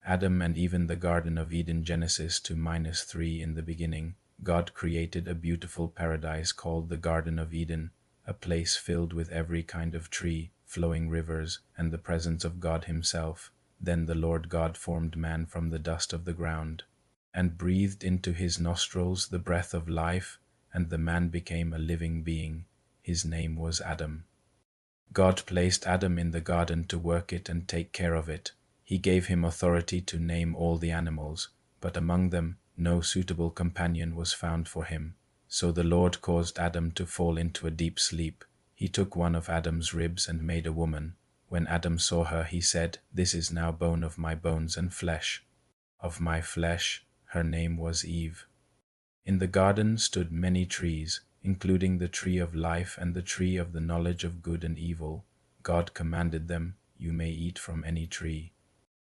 Adam and Eve in the Garden of Eden. Genesis 2-3. In the beginning, God created a beautiful paradise called the Garden of Eden, a place filled with every kind of tree, flowing rivers, and the presence of God himself. Then the Lord God formed man from the dust of the ground, and breathed into his nostrils the breath of life, and the man became a living being. His name was Adam. God placed Adam in the garden to work it and take care of it. He gave him authority to name all the animals, but among them no suitable companion was found for him. So the Lord caused Adam to fall into a deep sleep. He took one of Adam's ribs and made a woman. When Adam saw her, he said, "This is now bone of my bones and flesh of my flesh." Her name was Eve. In the garden stood many trees, including the tree of life and the tree of the knowledge of good and evil. God commanded them, "You may eat from any tree,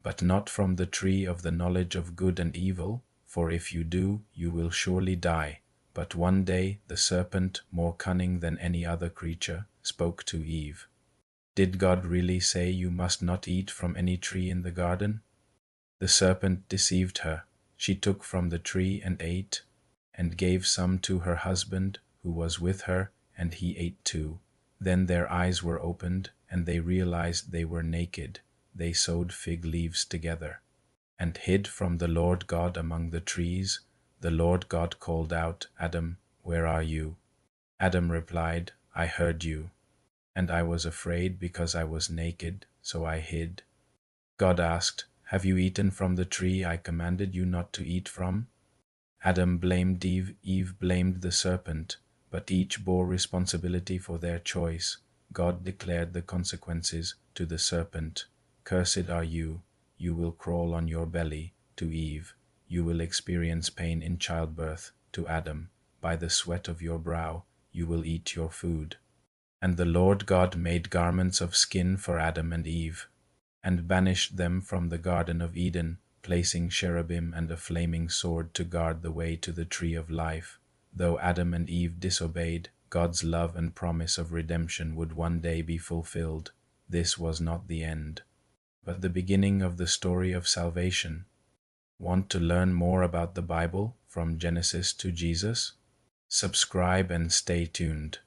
but not from the tree of the knowledge of good and evil, for if you do, you will surely die." But one day the serpent, more cunning than any other creature, spoke to Eve. Did God really say you must not eat from any tree in the garden? The serpent deceived her. She took from the tree and ate, and gave some to her husband who was with her, and he ate too. Then their eyes were opened, and they realized they were naked. They sewed fig leaves together, and hid from the Lord God among the trees. The Lord God called out, "Adam, where are you?" Adam replied, "I heard you, and I was afraid because I was naked, so I hid." God asked, "Have you eaten from the tree I commanded you not to eat from?" Adam blamed Eve, Eve blamed the serpent, but each bore responsibility for their choice. God declared the consequences to the serpent. "Cursed are you, you will crawl on your belly." To Eve, "You will experience pain in childbirth." To Adam, "By the sweat of your brow you will eat your food." And the Lord God made garments of skin for Adam and Eve, and banished them from the Garden of Eden, placing cherubim and a flaming sword to guard the way to the tree of life. Though Adam and Eve disobeyed, God's love and promise of redemption would one day be fulfilled. This was not the end, but the beginning of the story of salvation. Want to learn more about the Bible from Genesis to Jesus? Subscribe and stay tuned.